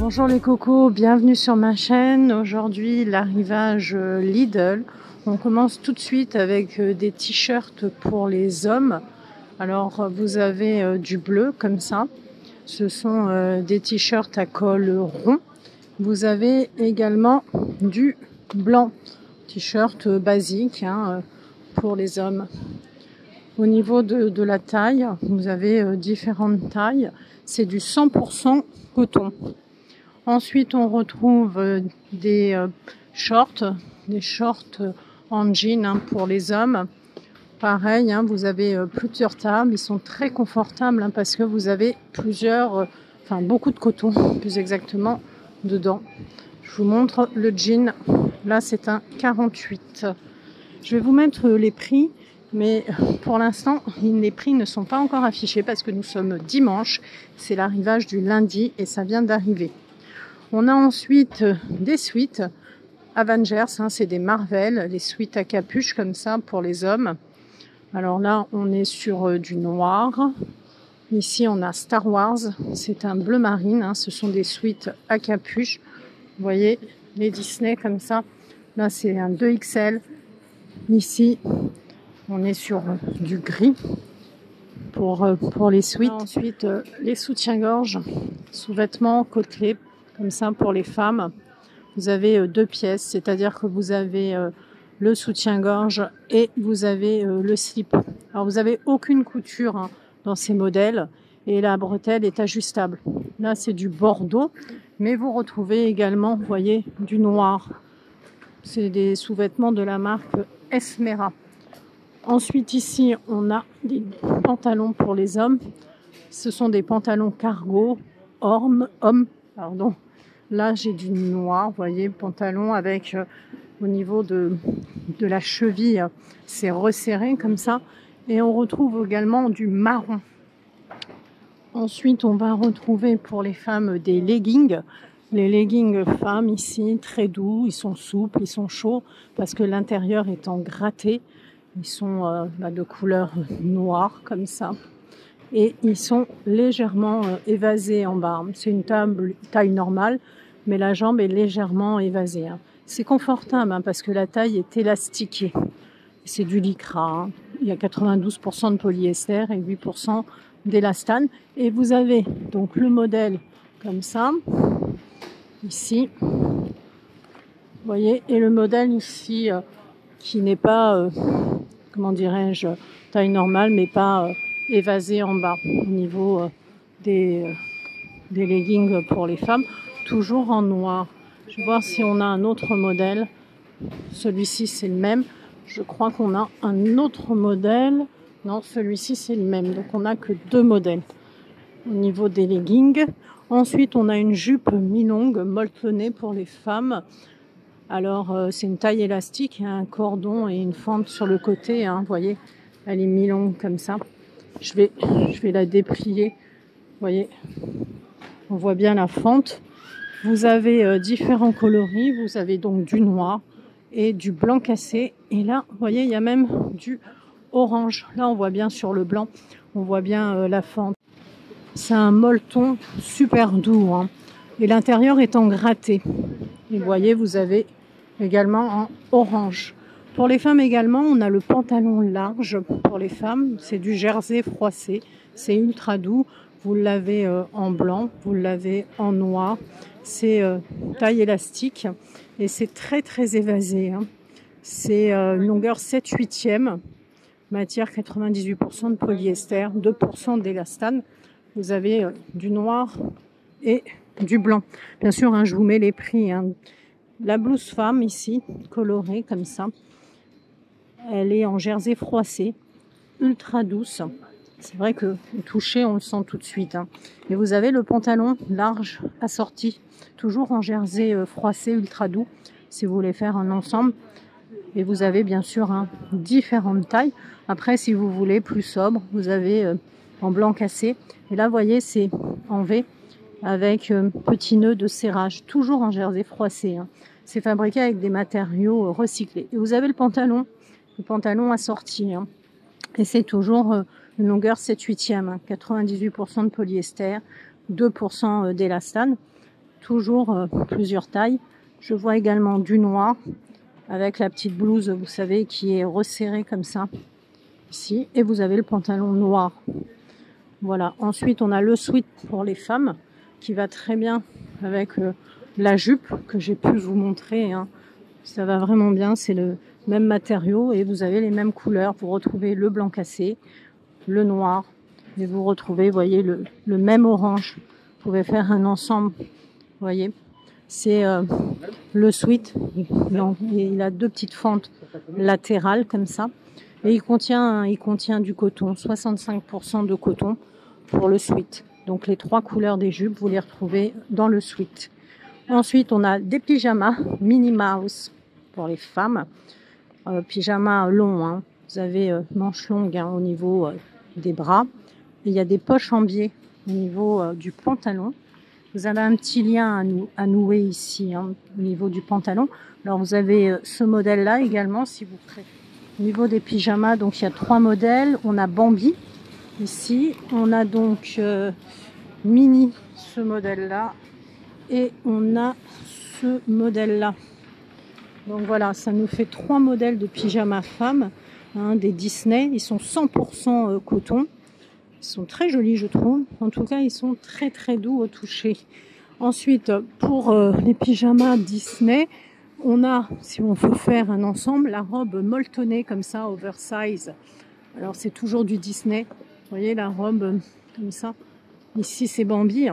Bonjour les cocos, bienvenue sur ma chaîne. Aujourd'hui l'arrivage Lidl. On commence tout de suite avec des t-shirts pour les hommes. Alors vous avez du bleu comme ça. Ce sont des t-shirts à col rond. Vous avez également du blanc, t-shirt basique pour les hommes. Au niveau de la taille, vous avez différentes tailles. C'est du 100% coton. Ensuite, on retrouve des shorts en jean pour les hommes. Pareil, vous avez plusieurs tables. Ils sont très confortables parce que vous avez beaucoup de coton, plus exactement, dedans. Je vous montre le jean. Là, c'est un 48. Je vais vous mettre les prix. Mais pour l'instant, les prix ne sont pas encore affichés parce que nous sommes dimanche. C'est l'arrivage du lundi et ça vient d'arriver. On a ensuite des suites Avengers, c'est des Marvel, les suites à capuche comme ça pour les hommes. Alors là, on est sur du noir. Ici, on a Star Wars, c'est un bleu marine. Ce sont des suites à capuche. Vous voyez, les Disney comme ça. Là, c'est un 2XL. Ici, on est sur du gris pour les suites. Ensuite, les soutiens-gorge, sous-vêtements, côtelets, comme ça pour les femmes. Vous avez deux pièces, c'est-à-dire que vous avez le soutien-gorge et vous avez le slip. Alors, vous n'avez aucune couture dans ces modèles et la bretelle est ajustable. Là, c'est du bordeaux, mais vous retrouvez également, vous voyez, du noir. C'est des sous-vêtements de la marque Esmera. Ensuite, ici, on a des pantalons pour les hommes. Ce sont des pantalons cargo, hommes. Là, j'ai du noir, vous voyez, pantalon avec, au niveau de la cheville, c'est resserré comme ça. Et on retrouve également du marron. Ensuite, on va retrouver pour les femmes des leggings. Les leggings femmes ici, très doux, ils sont souples, ils sont chauds parce que l'intérieur est en gratté. Ils sont de couleur noire comme ça et ils sont légèrement évasés en bas. C'est une taille normale, mais la jambe est légèrement évasée. C'est confortable parce que la taille est élastiquée. C'est du lycra. Il y a 92% de polyester et 8% d'élastane. Et vous avez donc le modèle comme ça, ici. Vous voyez, et le modèle ici qui n'est pas... comment dirais-je, taille normale, mais pas évasée en bas, au niveau des leggings pour les femmes, toujours en noir. Je vais voir si on a un autre modèle. Celui-ci, c'est le même. Je crois qu'on a un autre modèle. Non, celui-ci, c'est le même. Donc, on n'a que deux modèles au niveau des leggings. Ensuite, on a une jupe mi-longue, molletonnée pour les femmes. Alors, c'est une taille élastique, il y a un cordon et une fente sur le côté, vous voyez, elle est mi-longue comme ça. Je vais la déplier, vous voyez, on voit bien la fente. Vous avez différents coloris, vous avez donc du noir et du blanc cassé. Et là, vous voyez, il y a même du orange. Là, on voit bien sur le blanc, on voit bien la fente. C'est un molleton super doux, et l'intérieur est en gratté. Et vous voyez, vous avez également en orange. Pour les femmes également, on a le pantalon large pour les femmes. C'est du jersey froissé. C'est ultra doux. Vous l'avez en blanc, vous l'avez en noir. C'est taille élastique et c'est très très évasé. C'est une longueur 7/8e, matière 98% de polyester, 2% d'élastane. Vous avez du noir et du blanc. Bien sûr, je vous mets les prix. La blouse femme ici, colorée comme ça. Elle est en jersey froissé, ultra douce. C'est vrai que le toucher, on le sent tout de suite. Et vous avez le pantalon large assorti, toujours en jersey froissé, ultra doux, si vous voulez faire un ensemble. Et vous avez bien sûr différentes tailles. Après, si vous voulez plus sobre, vous avez en blanc cassé. Et là, vous voyez, c'est en V avec petit nœud de serrage, toujours en jersey froissé. C'est fabriqué avec des matériaux recyclés. Et vous avez le pantalon assorti. Et c'est toujours une longueur 7/8e, 98% de polyester, 2% d'élastane. toujours plusieurs tailles. Je vois également du noir avec la petite blouse, vous savez, qui est resserrée comme ça ici. Et vous avez le pantalon noir. Voilà. Ensuite, on a le sweat pour les femmes qui va très bien avec la jupe que j'ai pu vous montrer, hein. Ça va vraiment bien. C'est le même matériau et vous avez les mêmes couleurs. Vous retrouvez le blanc cassé, le noir et vous retrouvez, voyez, le même orange. Vous pouvez faire un ensemble, voyez. C'est le sweat. Il a deux petites fentes latérales comme ça. Et il contient du coton, 65% de coton pour le sweat. Donc les trois couleurs des jupes, vous les retrouvez dans le sweat. Ensuite, on a des pyjamas Minnie Mouse pour les femmes. Pyjama long, hein. Vous avez manches longues, hein, au niveau des bras. Et il y a des poches en biais au niveau du pantalon. Vous avez un petit lien à nouer ici, hein, au niveau du pantalon. Alors vous avez ce modèle-là également, si vous préférez. Au niveau des pyjamas, donc il y a trois modèles. On a Bambi ici. On a donc Minnie, ce modèle-là. Et on a ce modèle-là. Donc voilà, ça nous fait trois modèles de pyjamas femmes, hein, des Disney. Ils sont 100% coton. Ils sont très jolis, je trouve. En tout cas, ils sont très très doux au toucher. Ensuite, pour les pyjamas Disney, on a, si on veut faire un ensemble, la robe molletonnée comme ça, oversize. Alors c'est toujours du Disney. Vous voyez la robe comme ça. Ici c'est Bambi.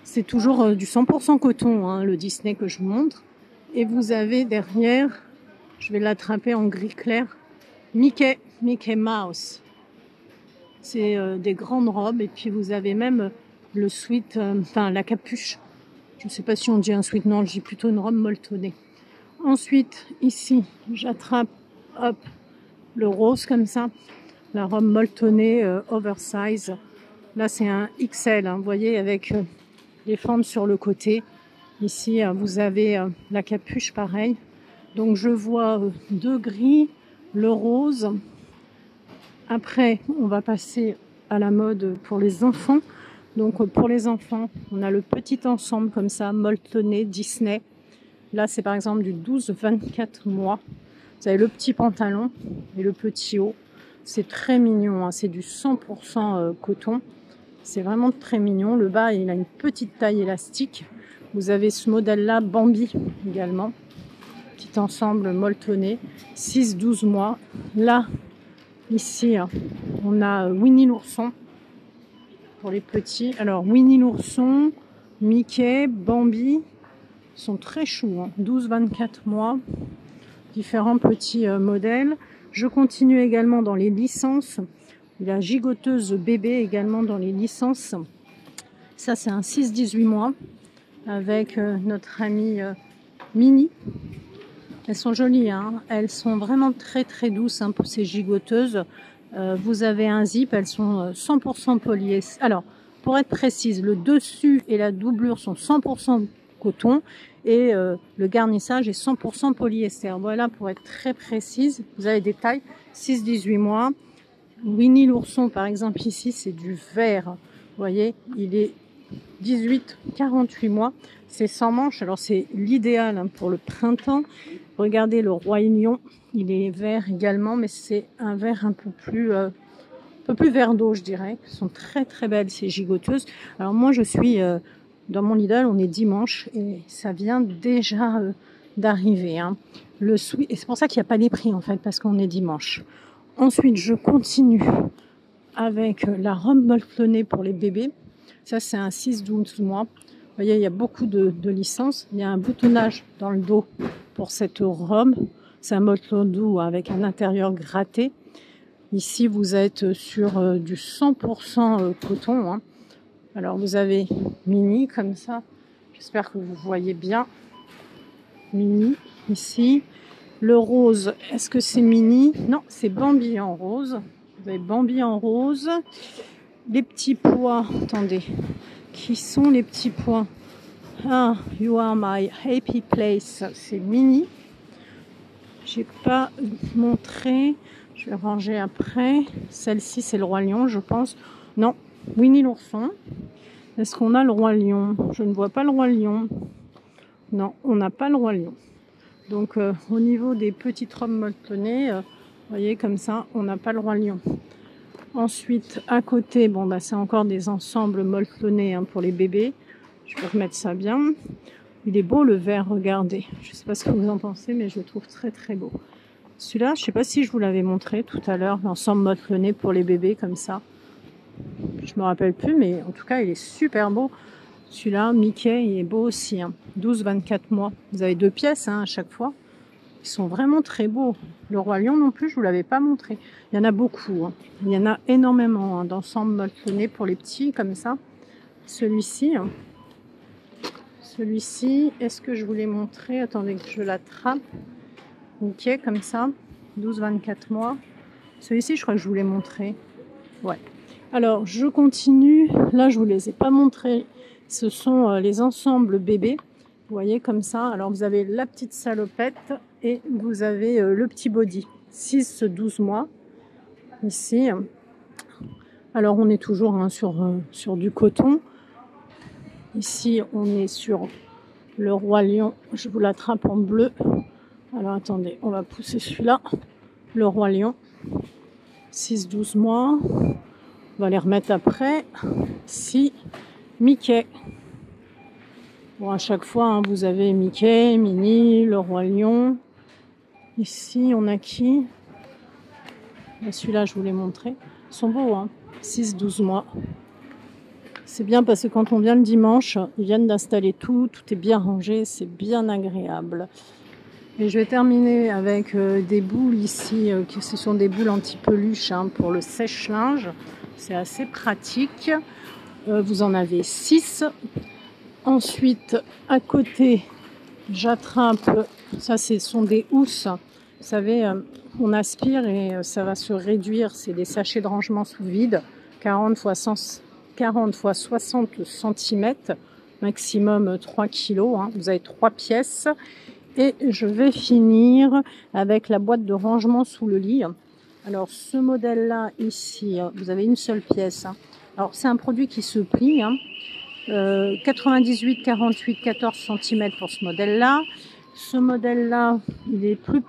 C'est toujours du 100% coton, hein, le Disney que je vous montre. Et vous avez derrière, je vais l'attraper en gris clair, Mickey Mouse. C'est des grandes robes et puis vous avez même le sweat, enfin la capuche. Je ne sais pas si on dit un sweat, non, je dis plutôt une robe molletonnée. Ensuite, ici, j'attrape, hop, le rose comme ça, la robe molletonnée oversize. Là, c'est un XL, hein, vous voyez, avec les fentes sur le côté. Ici, vous avez la capuche, pareil. Donc, je vois deux gris, le rose. Après, on va passer à la mode pour les enfants. Donc pour les enfants, on a le petit ensemble comme ça, molletonné, Disney. Là, c'est par exemple du 12-24 mois. Vous avez le petit pantalon et le petit haut. C'est très mignon, hein. C'est du 100% coton. C'est vraiment très mignon. Le bas, il a une petite taille élastique. Vous avez ce modèle-là, Bambi également. Petit ensemble molletonné, 6-12 mois. Là, ici, on a Winnie l'ourson. Pour les petits. Alors, Winnie l'ourson, Mickey, Bambi sont très choux, hein. 12-24 mois. Différents petits modèles. Je continue également dans les licences. La gigoteuse bébé également dans les licences. Ça, c'est un 6-18 mois avec notre amie Minnie. Elles sont jolies, hein. Elles sont vraiment très très douces, hein, pour ces gigoteuses. Vous avez un zip, elles sont 100% polyester. Alors, pour être précise, le dessus et la doublure sont 100% coton et le garnissage est 100% polyester. Voilà, pour être très précise, vous avez des tailles 6-18 mois. Winnie l'ourson, par exemple, ici, c'est du vert. Vous voyez, il est 18-48 mois. C'est sans manches, alors c'est l'idéal, hein, pour le printemps. Regardez le roi lion, il est vert également, mais c'est un vert un peu plus vert d'eau, je dirais. Elles sont très très belles ces gigoteuses. Alors moi je suis dans mon Lidl, on est dimanche et ça vient déjà d'arriver, hein. Le sweat, et c'est pour ça qu'il n'y a pas les prix en fait, parce qu'on est dimanche. Ensuite je continue avec la robe molletonnée pour les bébés. Ça c'est un 6-12 mois. Vous voyez, il y a beaucoup de licences. Il y a un boutonnage dans le dos pour cette robe. C'est un molleton doux avec un intérieur gratté. Ici, vous êtes sur du 100% coton, hein. Alors, vous avez Minnie comme ça. J'espère que vous voyez bien. Minnie, ici. Le rose, est-ce que c'est Minnie? Non, c'est Bambi en rose. Vous avez Bambi en rose. Les petits pois, attendez. Qui sont les petits pois? Ah, You Are My Happy Place, c'est Minnie. J'ai pas montré, je vais ranger après. Celle-ci, c'est le roi lion, je pense. Non, Winnie l'ourson. Est-ce qu'on a le roi lion? Je ne vois pas le roi lion. Non, on n'a pas le roi lion. Donc au niveau des petites robes molletonnées, vous voyez comme ça, on n'a pas le roi lion. Ensuite, à côté, bon bah c'est encore des ensembles molletonnés hein, pour les bébés. Je vais remettre ça bien. Il est beau le vert, regardez. Je ne sais pas ce que vous en pensez, mais je le trouve très très beau. Celui-là, je ne sais pas si je vous l'avais montré tout à l'heure, l'ensemble molletonné pour les bébés comme ça. Je me rappelle plus, mais en tout cas, il est super beau. Celui-là, Mickey, il est beau aussi. Hein. 12-24 mois. Vous avez 2 pièces hein, à chaque fois. Ils sont vraiment très beaux. Le roi lion non plus, je ne vous l'avais pas montré. Il y en a beaucoup. Hein. Il y en a énormément hein, d'ensembles molletonnés pour les petits comme ça. Celui-ci... Hein. Celui-ci, est-ce que je vous l'ai montré? Attendez que je l'attrape. Ok, comme ça, 12-24 mois. Celui-ci, je crois que je vous l'ai montré. Ouais. Alors, je continue. Là, je vous les ai pas montrés. Ce sont les ensembles bébés. Vous voyez, comme ça. Alors, vous avez la petite salopette et vous avez le petit body. 6-12 mois. Ici. Alors, on est toujours hein, sur du coton. Ici, on est sur le roi lion. Je vous l'attrape en bleu. Alors, attendez, on va pousser celui-là. Le roi lion. 6-12 mois. On va les remettre après. Si, Mickey. Bon, à chaque fois, hein, vous avez Mickey, Minnie, le roi lion. Ici, on a qui? Celui-là, je vous l'ai montré. Ils sont beaux, hein. 6-12 mois. C'est bien parce que quand on vient le dimanche, ils viennent d'installer tout. Tout est bien rangé, c'est bien agréable. Et je vais terminer avec des boules ici. Ce sont des boules anti-peluche hein, pour le sèche-linge. C'est assez pratique. Vous en avez 6. Ensuite, à côté, j'attrape. Ça, ce sont des housses. Vous savez, on aspire et ça va se réduire. C'est des sachets de rangement sous vide. 40 x 60 cm. Maximum 3 kg. Hein. Vous avez 3 pièces. Et je vais finir avec la boîte de rangement sous le lit. Alors, ce modèle-là, ici, vous avez une seule pièce. Hein. Alors, c'est un produit qui se plie. Hein. 98, 48, 14 cm pour ce modèle-là. Ce modèle-là, il est plus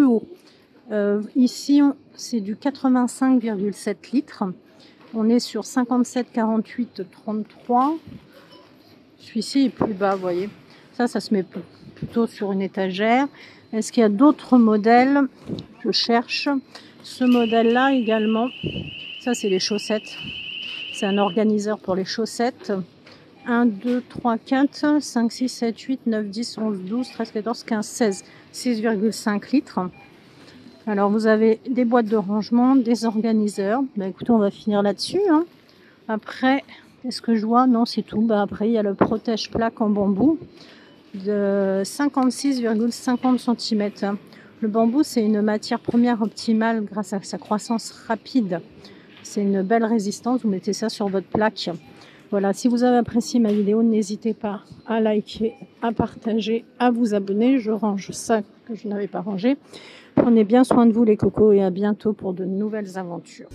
haut. Ici, c'est du 85,7 litres. On est sur 57, 48, 33. Celui-ci est plus bas, vous voyez. Ça se met plutôt sur une étagère. Est-ce qu'il y a d'autres modèles? Je cherche. Ce modèle-là également. Ça, c'est les chaussettes. C'est un organiseur pour les chaussettes. 1, 2, 3, 4, 5, 6, 7, 8, 9, 10, 11, 12, 13, 14, 15, 16. 6,5 litres. Alors, vous avez des boîtes de rangement, des organiseurs. Bah, écoutez, on va finir là-dessus. Hein. Après, qu'est-ce que je vois? Non, c'est tout. Bah, après, il y a le protège-plaque en bambou de 56,50 cm. Le bambou, c'est une matière première optimale grâce à sa croissance rapide. C'est une belle résistance. Vous mettez ça sur votre plaque. Voilà, si vous avez apprécié ma vidéo, n'hésitez pas à liker, à partager, à vous abonner. Je range ça que je n'avais pas rangé. Prenez bien soin de vous les cocos et à bientôt pour de nouvelles aventures.